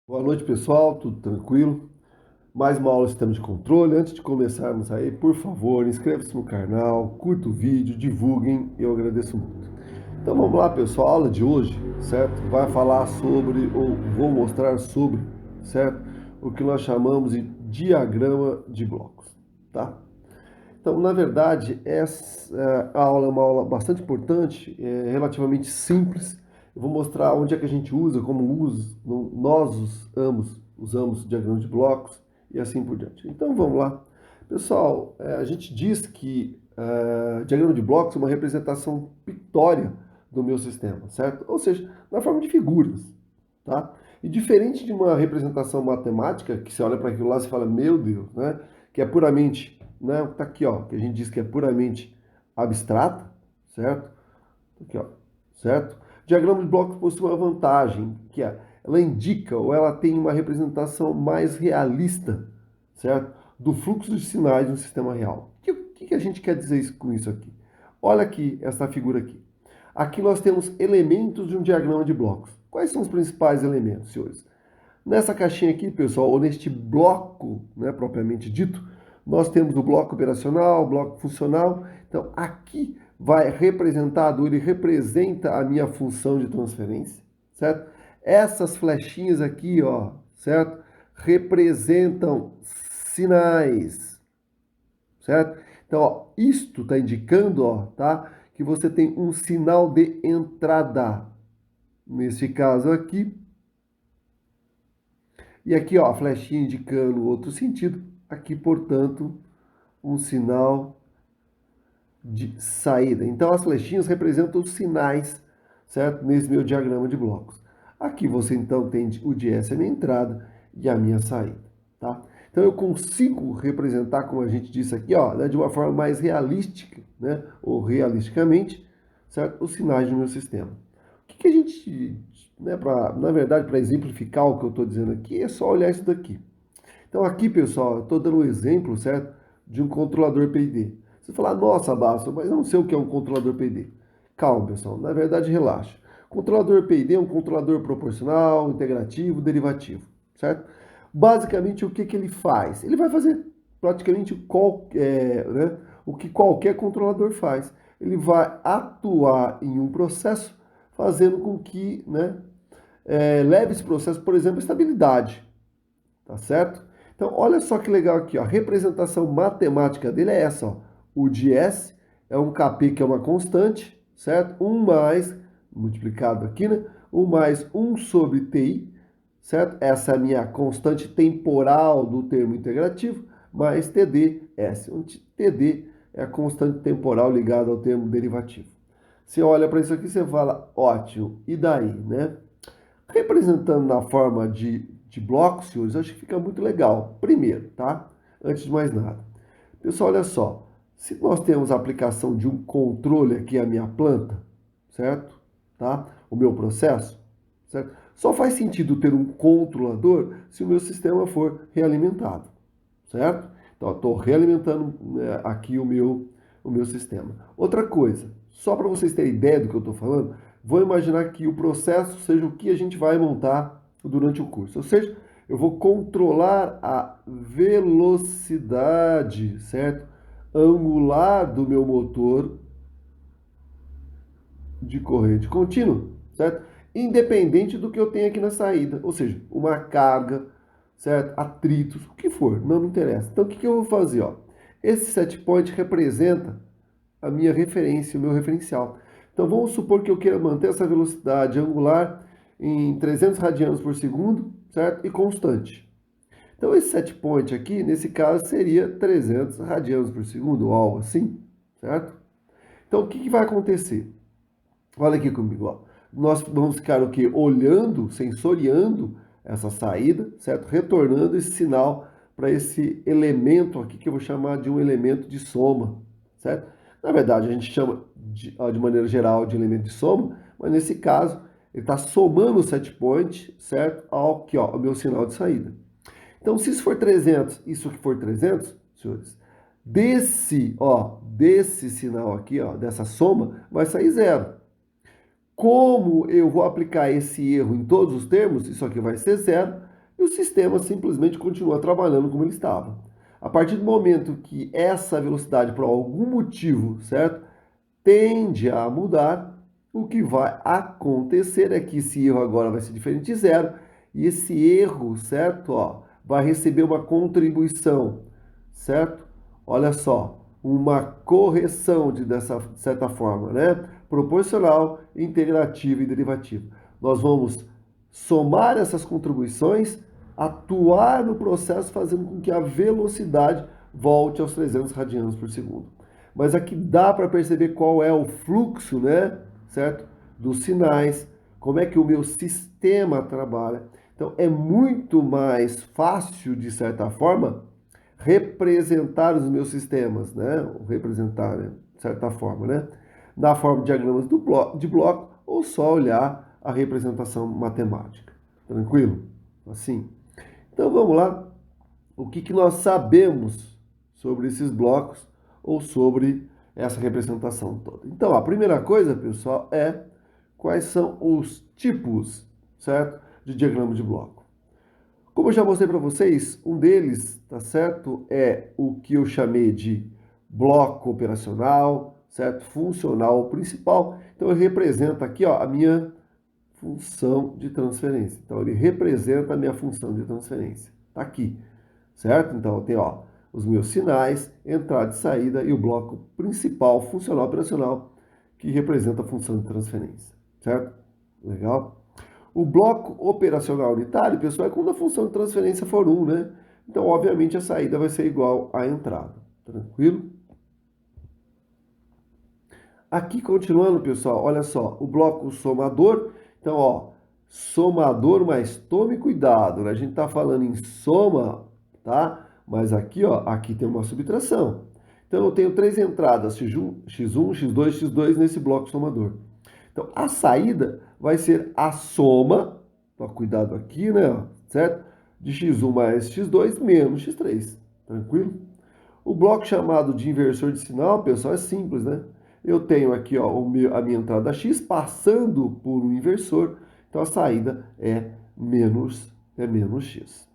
Boa noite, pessoal, tudo tranquilo? Mais uma aula de sistema de controle. Antes de começarmos aí, por favor, inscreva-se no canal, curta o vídeo, divulguem, eu agradeço muito. Então vamos lá, pessoal, a aula de hoje, certo? Vai falar sobre, ou vou mostrar sobre, certo? O que nós chamamos de diagrama de blocos, tá? Então, na verdade, essa aula é uma aula bastante importante, relativamente simples. Eu vou mostrar onde é que a gente usa, como usa, nós usamos diagrama de blocos e assim por diante. Então, vamos lá. Pessoal, a gente diz que diagrama de blocos é uma representação pictória do meu sistema, certo? Ou seja, na forma de figuras, tá? E diferente de uma representação matemática, que você olha para aquilo lá e fala, meu Deus, né? Que é puramente, né? Tá aqui, ó, que a gente diz que é puramente abstrata, certo? Tá aqui, ó, certo? Diagrama de blocos possui uma vantagem, que é, ela indica ou ela tem uma representação mais realista, certo? Do fluxo de sinais no sistema real. O que a gente quer dizer com isso aqui? Olha aqui essa figura aqui. Aqui nós temos elementos de um diagrama de blocos. Quais são os principais elementos, senhores? Nessa caixinha aqui, pessoal, ou neste bloco, né, propriamente dito, nós temos o bloco operacional, o bloco funcional. Então, aqui vai representado, ele representa a minha função de transferência, certo? Essas flechinhas aqui, ó, certo? Representam sinais, certo? Então, ó, isto está indicando, ó, tá? Que você tem um sinal de entrada. Nesse caso aqui, e aqui, ó, a flechinha indicando outro sentido. Aqui, portanto, um sinal de saída. Então, as flechinhas representam os sinais, certo? Nesse meu diagrama de blocos. Aqui você, então, tem o de S, a minha entrada, e a minha saída, tá? Então, eu consigo representar, como a gente disse aqui, ó, né, de uma forma mais realística, né? Ou realisticamente, certo? Os sinais do meu sistema. O que a gente, né, na verdade, para exemplificar o que eu estou dizendo aqui, é só olhar isso daqui. Então aqui, pessoal, eu estou dando um exemplo, certo, de um controlador PID. Você fala, nossa, Basta, mas eu não sei o que é um controlador PID. Calma, pessoal, na verdade, relaxa. Controlador PID é um controlador proporcional, integrativo, derivativo, certo? Basicamente, o que ele faz? Ele vai fazer praticamente né, o que qualquer controlador faz. Ele vai atuar em um processo, fazendo com que, né, leve esse processo, por exemplo, a estabilidade, tá certo? Então, olha só que legal aqui, ó. A representação matemática dele é essa, ó. O de S é um Kp que é uma constante, certo? 1 mais, multiplicado aqui, né? 1 mais 1 sobre Ti, certo? Essa é a minha constante temporal do termo integrativo, mais TdS, onde Td é a constante temporal ligada ao termo derivativo. Você olha para isso aqui e você fala, ótimo, e daí, né? Representando na forma de blocos, senhores, acho que fica muito legal. Primeiro, tá? Antes de mais nada. Pessoal, olha só. Se nós temos a aplicação de um controle aqui à minha planta, certo? Tá? O meu processo, certo? Só faz sentido ter um controlador se o meu sistema for realimentado, certo? Então, eu estou realimentando aqui o meu sistema. Outra coisa, só para vocês terem ideia do que eu estou falando, vou imaginar que o processo seja o que a gente vai montar durante o curso. Ou seja, eu vou controlar a velocidade, certo? Angular do meu motor de corrente contínua, certo? Independente do que eu tenho aqui na saída, ou seja, uma carga, certo? Atritos, o que for, não me interessa. Então, o que eu vou fazer, ó? Esse set point representa a minha referência, o meu referencial. Então, vamos supor que eu queira manter essa velocidade angular em 300 radianos por segundo, certo? E constante. Então, esse set point aqui, nesse caso, seria 300 radianos por segundo, ou algo assim, certo? Então, o que vai acontecer? Olha aqui comigo, ó. Nós vamos ficar o quê? Olhando, sensoriando essa saída, certo? Retornando esse sinal para esse elemento aqui que eu vou chamar de um elemento de soma, certo? Na verdade, a gente chama de maneira geral de elemento de soma, mas nesse caso, ele está somando o set point, certo? Ao que, ó, o meu sinal de saída. Então, se isso for 300, isso que for 300, senhores, desse sinal aqui, ó, dessa soma, vai sair zero. Como eu vou aplicar esse erro em todos os termos, isso aqui vai ser zero. e o sistema simplesmente continua trabalhando como ele estava. A partir do momento que essa velocidade, por algum motivo, certo, tende a mudar, o que vai acontecer é que esse erro agora vai ser diferente de zero, e esse erro, certo, ó, vai receber uma contribuição, certo? Olha só, uma correção dessa certa forma, né? Proporcional, integrativa e derivativa. Nós vamos somar essas contribuições, atuar no processo, fazendo com que a velocidade volte aos 300 radianos por segundo. Mas aqui dá para perceber qual é o fluxo, né, certo? Dos sinais, como é que o meu sistema trabalha. Então é muito mais fácil, de certa forma, representar os meus sistemas, né? Representar, né? De certa forma, né? Na forma de diagramas de bloco ou só olhar a representação matemática. Tranquilo? Assim. Então vamos lá. O que nós sabemos sobre esses blocos ou sobre essa representação toda? Então, a primeira coisa, pessoal, é quais são os tipos, certo? De diagrama de bloco. Como eu já mostrei para vocês, um deles, tá certo? É o que eu chamei de bloco operacional, certo? Funcional principal. Então, ele representa aqui, ó, a minha função de transferência. Então, ele representa a minha função de transferência. Tá aqui, certo? Então, tem, ó, os meus sinais, entrada e saída e o bloco principal, funcional operacional, que representa a função de transferência, certo? Legal? O bloco operacional unitário, pessoal, é quando a função de transferência for 1, né? Então, obviamente, a saída vai ser igual à entrada. Tranquilo? Aqui, continuando, pessoal, olha só, o bloco somador. Então, ó, somador, mas tome cuidado, né? A gente tá falando em soma, tá? Mas aqui, ó, aqui tem uma subtração. Então, eu tenho três entradas, X1, X2, X2 nesse bloco somador. Então, a saída vai ser a soma, ó, cuidado aqui, né, certo? De x1 mais x2 menos x3, tranquilo? O bloco chamado de inversor de sinal, pessoal, é simples, né? Eu tenho aqui, ó, a minha entrada x passando por um inversor, então a saída é menos x.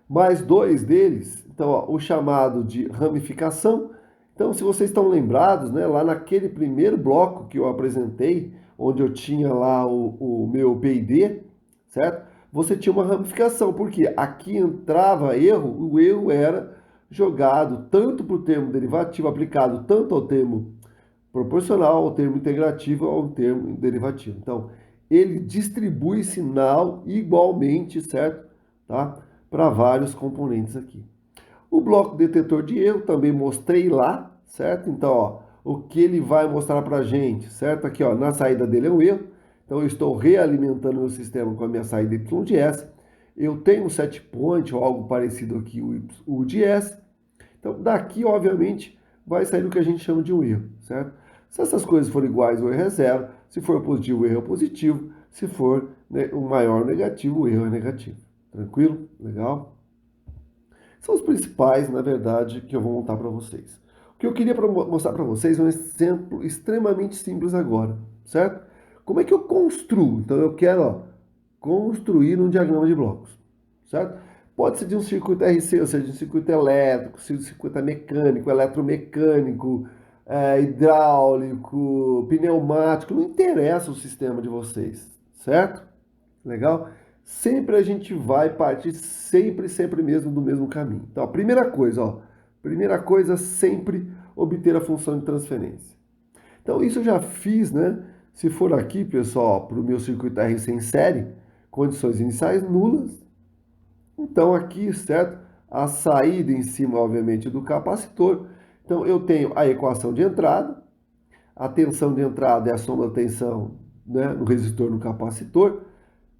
Mais dois deles, então, ó, o chamado de ramificação. Então, se vocês estão lembrados, né, lá naquele primeiro bloco que eu apresentei, onde eu tinha lá o meu PID, certo? Você tinha uma ramificação, porque aqui entrava erro, o erro era jogado tanto para o termo derivativo, aplicado tanto ao termo proporcional, ao termo integrativo, ao termo derivativo. Então, ele distribui sinal igualmente, certo? Tá? Para vários componentes aqui. O bloco detetor de erro também mostrei lá, certo? Então, ó, o que ele vai mostrar para a gente, certo? Aqui, ó, na saída dele é um erro. Então, eu estou realimentando meu sistema com a minha saída Y de S. Eu tenho um set point ou algo parecido aqui, o U de S. Então, daqui, obviamente, vai sair o que a gente chama de um erro, certo? Se essas coisas forem iguais, o erro é zero. Se for positivo, o erro é positivo. Se for, né, o maior negativo, o erro é negativo. Tranquilo? Legal? São os principais, na verdade, que eu vou montar para vocês. O que eu queria mostrar para vocês é um exemplo extremamente simples agora, certo? Como é que eu construo? Então, eu quero, ó, construir um diagrama de blocos, certo? Pode ser de um circuito RC, ou seja, de um circuito elétrico, circuito mecânico, eletromecânico, hidráulico, pneumático, não interessa o sistema de vocês, certo? Legal? Sempre a gente vai partir sempre mesmo do mesmo caminho. Então, a primeira coisa, sempre obter a função de transferência. Então, isso eu já fiz, né? Se for aqui, pessoal, para o meu circuito RC em série, condições iniciais nulas. Então, aqui, certo? A saída em cima, obviamente, do capacitor. Então, eu tenho a equação de entrada. A tensão de entrada é a soma da tensão, né, no resistor no capacitor.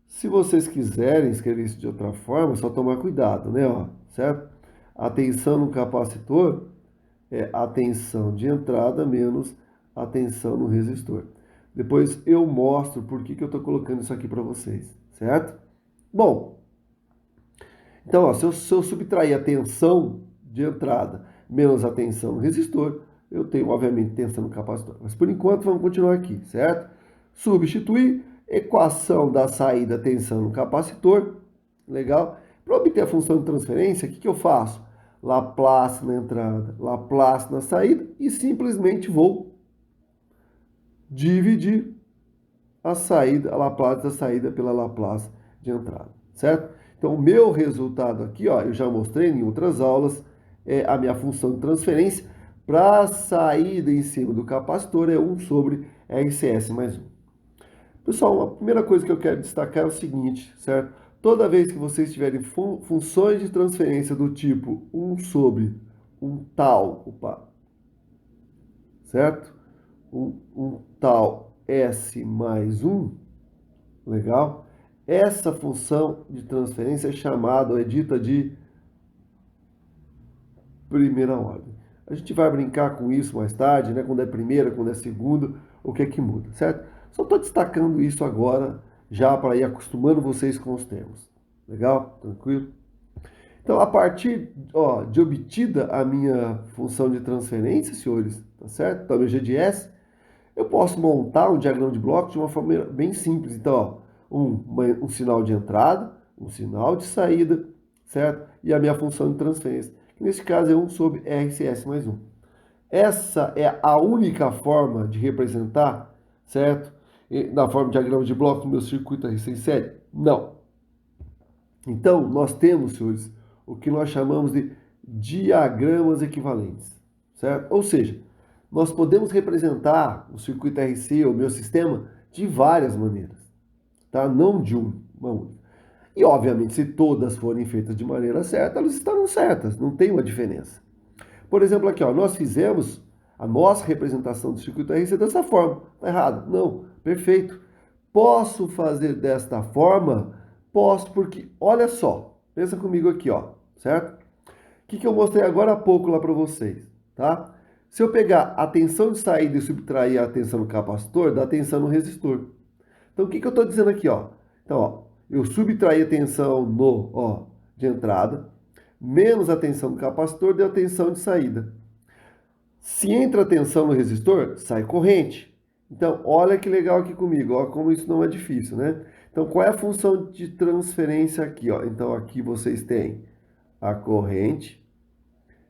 Se vocês quiserem escrever isso de outra forma, é só tomar cuidado, né? Ó, certo? A tensão no capacitor é a tensão de entrada menos a tensão no resistor. Depois eu mostro por que eu estou colocando isso aqui para vocês, certo? Bom, então, ó, se eu subtrair a tensão de entrada menos a tensão no resistor, eu tenho, obviamente, tensão no capacitor. Mas, por enquanto, vamos continuar aqui, certo? Substituir, equação da saída tensão no capacitor. Legal? Para obter a função de transferência, o que eu faço? Laplace na entrada, Laplace na saída e simplesmente vou dividir a saída, a Laplace da saída pela Laplace de entrada, certo? Então, o meu resultado aqui, ó, eu já mostrei em outras aulas, é a minha função de transferência para a saída em cima do capacitor é 1 sobre RCS mais 1. Pessoal, a primeira coisa que eu quero destacar é o seguinte, certo? Toda vez que vocês tiverem funções de transferência do tipo 1 sobre um tal, opa, certo? Um tal S mais 1, legal? Essa função de transferência é chamada, ou é dita de primeira ordem. A gente vai brincar com isso mais tarde, né? Quando é primeira, quando é segunda, o que é que muda, certo? Só estou destacando isso agora, já para ir acostumando vocês com os termos. Legal? Tranquilo? Então, a partir, ó, de obtida a minha função de transferência, senhores, tá certo? Então, meu G de S, eu posso montar um diagrama de bloco de uma forma bem simples. Então, ó, um sinal de entrada, um sinal de saída, certo? E a minha função de transferência, que nesse caso é 1 sobre RCS mais 1. Essa é a única forma de representar, certo? Na forma de diagrama de bloco do meu circuito RC em série? Não. Então, nós temos, senhores, o que nós chamamos de diagramas equivalentes, certo? Ou seja, nós podemos representar o circuito RC, o meu sistema, de várias maneiras, tá? Não de uma única. E, obviamente, se todas forem feitas de maneira certa, elas estarão certas, não tem uma diferença. Por exemplo, aqui, ó, nós fizemos a nossa representação do circuito RC dessa forma. Tá errado? Não. Perfeito. Posso fazer desta forma? Posso, porque, olha só, pensa comigo aqui, ó, certo? O que eu mostrei agora há pouco lá para vocês, tá? Se eu pegar a tensão de saída e subtrair a tensão no capacitor, dá tensão no resistor. Então, o que eu estou dizendo aqui, ó? Então, ó, eu subtraí a tensão no, ó, de entrada, menos a tensão do capacitor, deu a tensão de saída. Se entra a tensão no resistor, sai corrente. Então, olha que legal aqui comigo, ó, como isso não é difícil, né? Então, qual é a função de transferência aqui, ó? Então, aqui vocês têm a corrente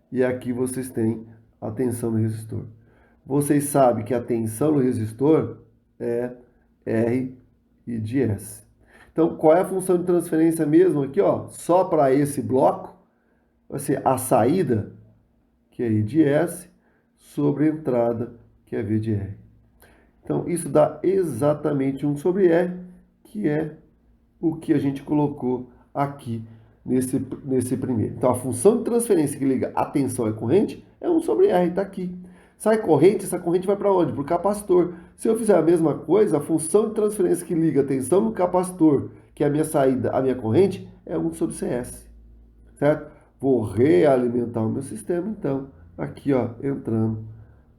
e aqui vocês têm a tensão no resistor. Vocês sabem que a tensão no resistor é R e de S. Então, qual é a função de transferência mesmo aqui, ó? Só para esse bloco, vai ser a saída, que é I de S, sobre a entrada, que é V de R. Então, isso dá exatamente 1 sobre R, que é o que a gente colocou aqui nesse primeiro. Então, a função de transferência que liga a tensão e corrente é 1 sobre R, está aqui. Sai corrente, essa corrente vai para onde? Para o capacitor. Se eu fizer a mesma coisa, a função de transferência que liga a tensão no capacitor, que é a minha saída, a minha corrente, é 1 sobre CS. Certo? Vou realimentar o meu sistema, então, aqui, ó, entrando,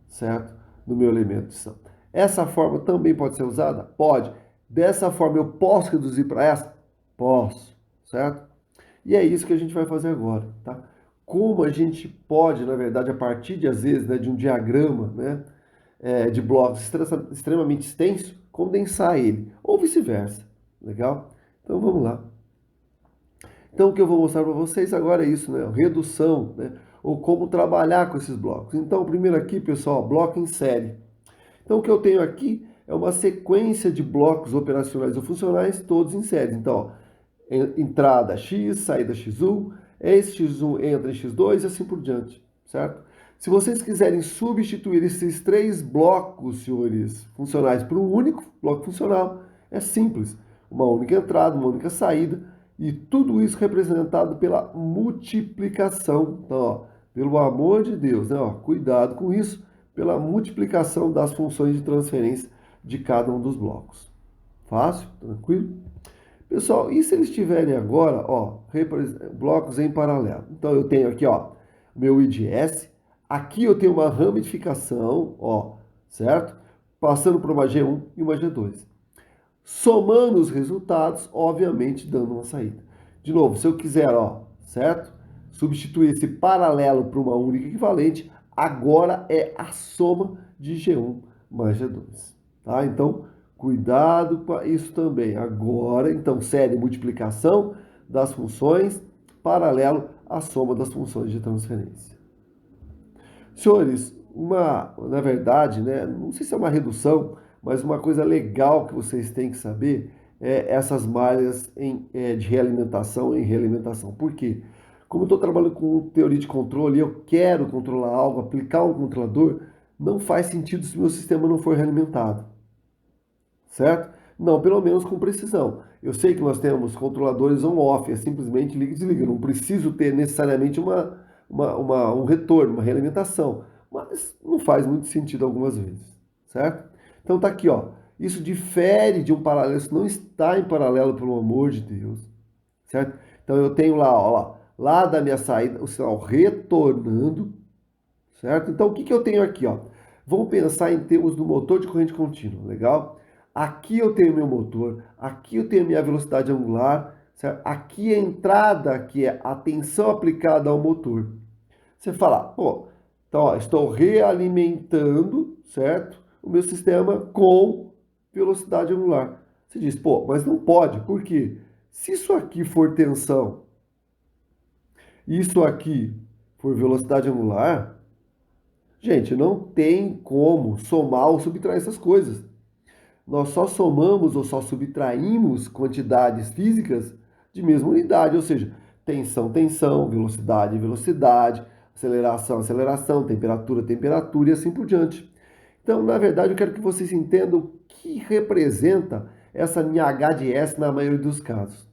certo? No meu elemento de som. Essa forma também pode ser usada? Pode. Dessa forma eu posso reduzir para essa? Posso, certo? E é isso que a gente vai fazer agora, tá? Como a gente pode, na verdade, a partir de, às vezes, né, de um diagrama, né, de blocos extremamente extenso, condensar ele, ou vice-versa, legal? Então vamos lá. Então o que eu vou mostrar para vocês agora é isso, né? Redução, né? Ou como trabalhar com esses blocos. Então, primeiro aqui, pessoal, bloco em série. Então, o que eu tenho aqui é uma sequência de blocos operacionais ou funcionais, todos em série. Então, ó, entrada X, saída X1, esse X1 entra em X2 e assim por diante, certo? Se vocês quiserem substituir esses três blocos, senhores, funcionais por um único bloco funcional, é simples. Uma única entrada, uma única saída, e tudo isso representado pela multiplicação. Então, ó, pelo amor de Deus, né? Ó, cuidado com isso, pela multiplicação das funções de transferência de cada um dos blocos. Fácil? Tranquilo? Pessoal, e se eles tiverem agora, ó, blocos em paralelo? Então, eu tenho aqui, ó, meu IDS. Aqui eu tenho uma ramificação, ó, certo? Passando por uma G1 e uma G2. Somando os resultados, obviamente, dando uma saída. De novo, se eu quiser, ó, certo? Substituir esse paralelo para uma única equivalente, agora é a soma de G1 mais G2, tá? Então, cuidado com isso também. Agora, então, série multiplicação, das funções paralelo à soma das funções de transferência. Senhores, na verdade, né, não sei se é uma redução, mas uma coisa legal que vocês têm que saber é essas malhas de realimentação em realimentação. Por quê? Como eu estou trabalhando com teoria de controle e eu quero controlar algo, aplicar um controlador, não faz sentido se o meu sistema não for realimentado, certo? Não, pelo menos com precisão. Eu sei que nós temos controladores on-off, é simplesmente liga e desliga. Eu não preciso ter necessariamente um retorno, uma realimentação. Mas não faz muito sentido algumas vezes, certo? Então tá aqui, ó. Isso difere de um paralelo, isso não está em paralelo, pelo amor de Deus, certo? Então eu tenho lá, ó, lá da minha saída, o sinal retornando, certo? Então o que que eu tenho aqui, ó? Vamos pensar em termos do motor de corrente contínua, legal? Aqui eu tenho meu motor, aqui eu tenho a minha velocidade angular, certo? Aqui é a entrada, que é a tensão aplicada ao motor. Você fala, pô, então ó, estou realimentando, certo? O meu sistema com velocidade angular. Você diz, pô, mas não pode, por quê? Se isso aqui for tensão, isso aqui for velocidade angular, gente, não tem como somar ou subtrair essas coisas. Nós só somamos ou só subtraímos quantidades físicas de mesma unidade, ou seja, tensão, tensão, velocidade, velocidade, aceleração, aceleração, temperatura, temperatura e assim por diante. Então, na verdade, eu quero que vocês entendam o que representa essa minha H de S na maioria dos casos,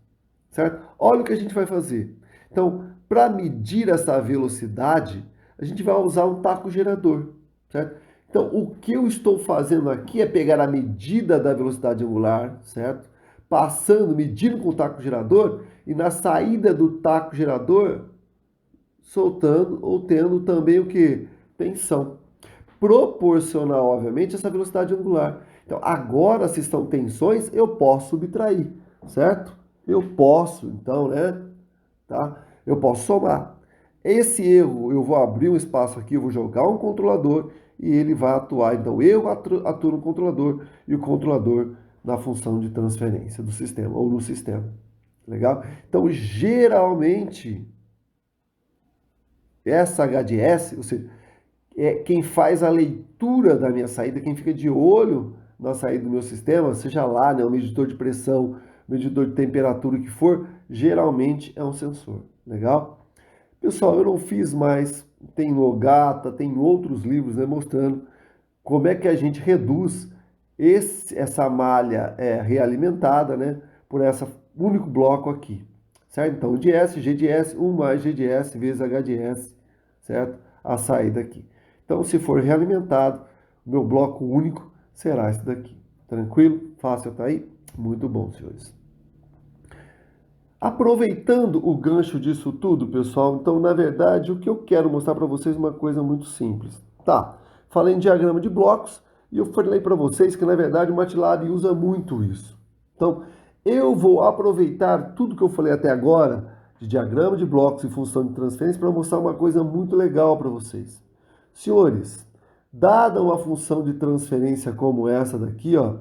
certo? Olha o que a gente vai fazer. Então, para medir essa velocidade, a gente vai usar um taco gerador, certo? Então, o que eu estou fazendo aqui é pegar a medida da velocidade angular, certo? Passando, medindo com o taco gerador e na saída do taco gerador, soltando ou tendo também o que? Tensão. Proporcional, obviamente, a essa velocidade angular. Então, agora, se estão tensões, eu posso subtrair, certo? Eu posso, então, né? Tá? Eu posso somar. Esse erro, eu vou abrir um espaço aqui, eu vou jogar um controlador e ele vai atuar. Então, eu atuo no controlador e o controlador na função de transferência do sistema ou no sistema. Legal? Então, geralmente, essa HDS, ou seja, é quem faz a leitura da minha saída, quem fica de olho na saída do meu sistema, seja lá, né, um medidor de pressão, medidor de temperatura, o que for, geralmente é um sensor. Legal? Pessoal, eu não fiz mais, tem no Ogata, tem outros livros, né, mostrando como é que a gente reduz essa malha realimentada, né, por esse único bloco aqui, certo? Então, de S, G de S, 1 mais G de S vezes H de S, certo? A saída aqui. Então, se for realimentado, o meu bloco único será esse daqui. Tranquilo? Fácil até aí? Muito bom, senhores. Aproveitando o gancho disso tudo, pessoal, então, na verdade, o que eu quero mostrar para vocês é uma coisa muito simples. Tá, falei em diagrama de blocos e eu falei para vocês que, na verdade, o MATLAB usa muito isso. Então, eu vou aproveitar tudo que eu falei até agora de diagrama de blocos e função de transferência para mostrar uma coisa muito legal para vocês. Senhores, dada uma função de transferência como essa daqui, ó,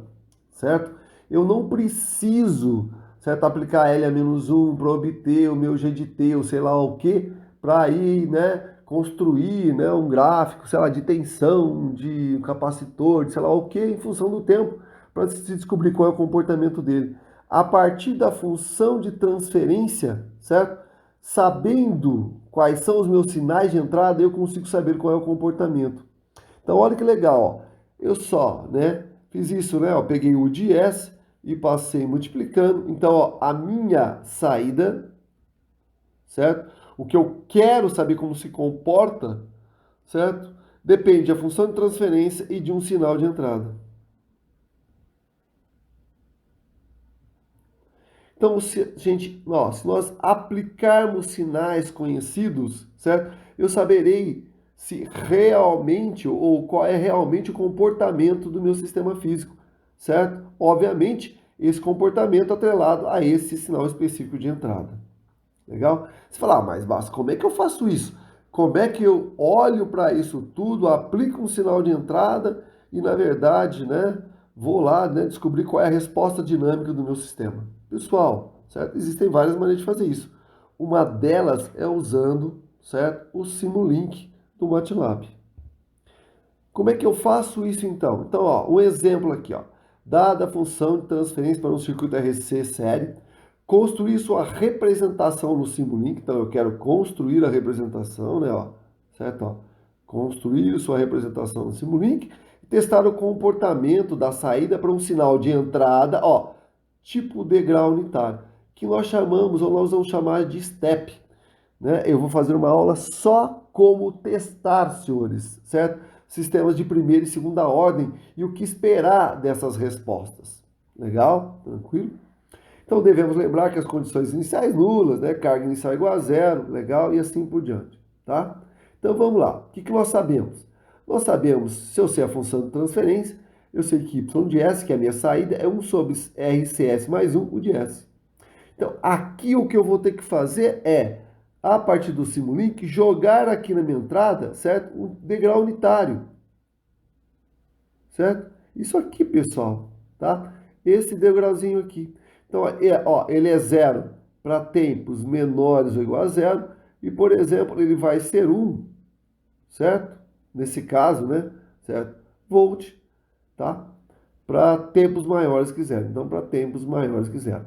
certo? Eu não preciso, certo, aplicar L a menos 1 para obter o meu G de T, ou sei lá o que, para ir, né, construir, né, um gráfico, sei lá, de tensão, de um capacitor, de sei lá o que, em função do tempo, para se descobrir qual é o comportamento dele. A partir da função de transferência, certo? Sabendo quais são os meus sinais de entrada, eu consigo saber qual é o comportamento. Então, olha que legal, ó. Eu só, né, fiz isso, né? Eu peguei o de S e passei multiplicando. Então, ó, a minha saída, certo? O que eu quero saber como se comporta, certo? Depende da função de transferência e de um sinal de entrada. Então, gente, ó, se nós aplicarmos sinais conhecidos, certo? Eu saberei se realmente ou qual é realmente o comportamento do meu sistema físico, certo? Obviamente, esse comportamento atrelado a esse sinal específico de entrada. Legal? Você fala, mas como é que eu faço isso? Como é que eu olho para isso tudo, aplico um sinal de entrada e, na verdade, né, vou lá, né, descobrir qual é a resposta dinâmica do meu sistema? Pessoal, certo? Existem várias maneiras de fazer isso. Uma delas é usando, certo, o Simulink do MATLAB. Como é que eu faço isso então? Então, ó, um exemplo aqui, ó. Dada a função de transferência para um circuito RC série, construir sua representação no Simulink. Então, eu quero construir a representação, né, ó, certo? Ó, construir sua representação no Simulink e testar o comportamento da saída para um sinal de entrada, ó, tipo degrau unitário, que nós chamamos, ou nós vamos chamar de step, né? Eu vou fazer uma aula só como testar, senhores, certo? Sistemas de primeira e segunda ordem e o que esperar dessas respostas. Legal? Tranquilo? Então devemos lembrar que as condições iniciais nulas, né? Carga inicial igual a zero, legal? E assim por diante, tá? Então vamos lá. O que nós sabemos? Nós sabemos, se eu sei a função de transferência, eu sei que y de S, que é a minha saída, é 1 sobre RCS mais 1, o de S. Então, aqui o que eu vou ter que fazer é, a partir do Simulink, jogar aqui na minha entrada, certo? Um degrau unitário, certo? Isso aqui, pessoal, tá? Esse degrauzinho aqui. Então, ó, ele é zero para tempos menores ou igual a zero, e, por exemplo, ele vai ser 1, certo? Nesse caso, né? Certo? Volt, tá? Para tempos maiores que zero. Então, para tempos maiores que zero.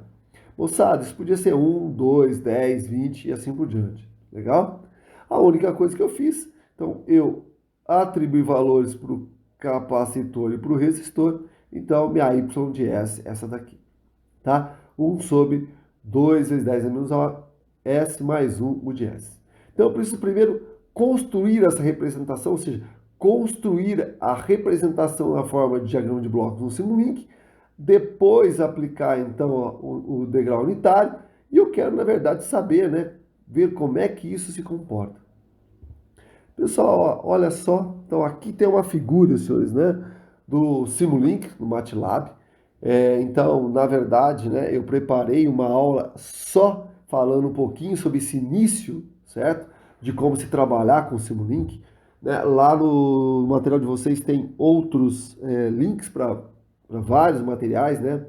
Moçada, isso podia ser 1, 2, 10, 20 e assim por diante. Legal? A única coisa que eu fiz, então eu atribuí valores para o capacitor e para o resistor, então minha Y de S, essa daqui, tá? 1 sobre 2 vezes 10 a menos A, S mais 1, o de S. Então eu preciso primeiro construir essa representação, ou seja, construir a representação na forma de diagrama de blocos no Simulink, depois aplicar então o degrau unitário, e eu quero, na verdade, saber, né, ver como é que isso se comporta. Pessoal, ó, olha só, então aqui tem uma figura, senhores, né, do Simulink, no MATLAB. Então, na verdade, né, eu preparei uma aula só falando um pouquinho sobre esse início, certo? De como se trabalhar com o Simulink. Né? Lá no material de vocês tem outros links para vários materiais, né?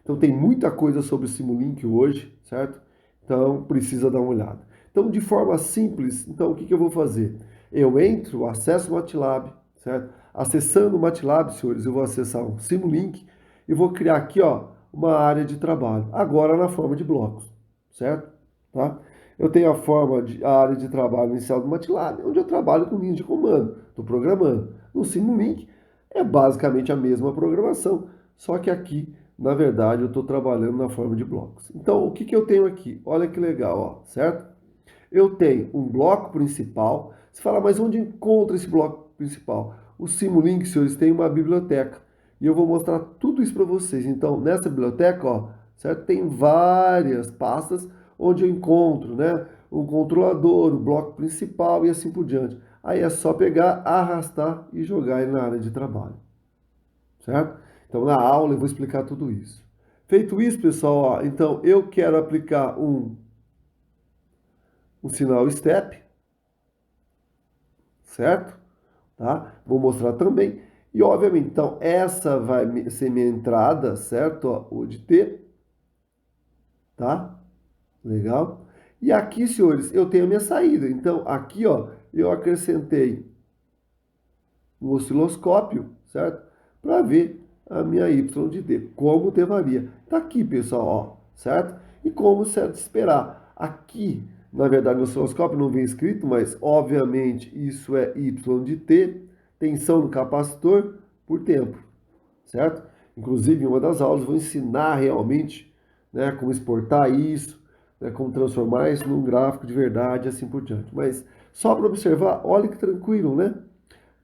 Então tem muita coisa sobre o Simulink hoje, certo? Então precisa dar uma olhada. Então, de forma simples, então o que eu vou fazer? Eu entro, acesso o MATLAB, certo? Acessando o MATLAB, senhores, eu vou acessar o Simulink e vou criar aqui, ó, uma área de trabalho. Agora na forma de blocos, certo? Tá? Eu tenho a área de trabalho inicial do MATLAB, onde eu trabalho com linhas de comando, estou programando. No Simulink é basicamente a mesma programação, só que aqui, na verdade, eu estou trabalhando na forma de blocos. Então, o que eu tenho aqui? Olha que legal, ó, certo? Eu tenho um bloco principal. Você fala, mas onde encontra esse bloco principal? O Simulink, senhores, tem uma biblioteca. E eu vou mostrar tudo isso para vocês. Então, nessa biblioteca, ó, certo? Tem várias pastas onde eu encontro, né? O controlador, o bloco principal e assim por diante. Aí é só pegar, arrastar e jogar ele na área de trabalho, certo? Então, na aula eu vou explicar tudo isso. Feito isso, pessoal, ó, então eu quero aplicar um sinal step, certo? Tá? Vou mostrar também. E, obviamente, então, essa vai ser minha entrada, certo? Ó, o de T, tá? Legal? E aqui, senhores, eu tenho a minha saída. Então, aqui, ó, eu acrescentei um osciloscópio, certo? Para ver a minha Y de D, como T varia. Tá aqui, pessoal, ó, certo? E como certo esperar. Aqui, na verdade, no osciloscópio não vem escrito, mas obviamente isso é Y de T, tensão no capacitor por tempo, certo? Inclusive, em uma das aulas, eu vou ensinar realmente, né, como exportar isso, né, como transformar isso num gráfico de verdade e assim por diante. Mas só para observar, olha que tranquilo, né?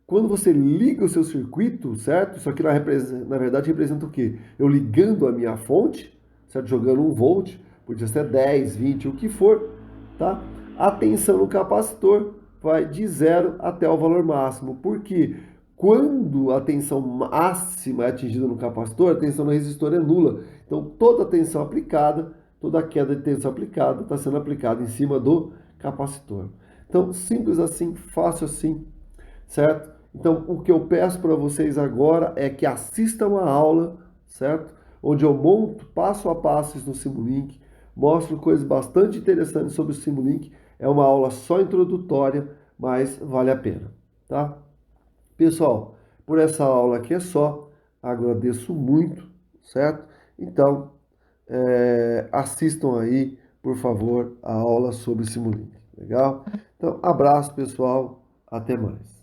Quando você liga o seu circuito, certo? Isso aqui na verdade representa o quê? Eu ligando a minha fonte, certo? Jogando 1 volt, podia ser 10, 20, o que for, tá? A tensão no capacitor vai de 0 até o valor máximo. Porque quando a tensão máxima é atingida no capacitor, a tensão no resistor é nula. Então toda a tensão aplicada, toda a queda de tensão aplicada está sendo aplicada em cima do capacitor. Então, simples assim, fácil assim, certo? Então, o que eu peço para vocês agora é que assistam a aula, certo? Onde eu monto passo a passo isso no Simulink, mostro coisas bastante interessantes sobre o Simulink. É uma aula só introdutória, mas vale a pena, tá? Pessoal, por essa aula aqui é só. Agradeço muito, certo? Então, assistam aí, por favor, a aula sobre Simulink. Legal? Então, abraço, pessoal. Até mais.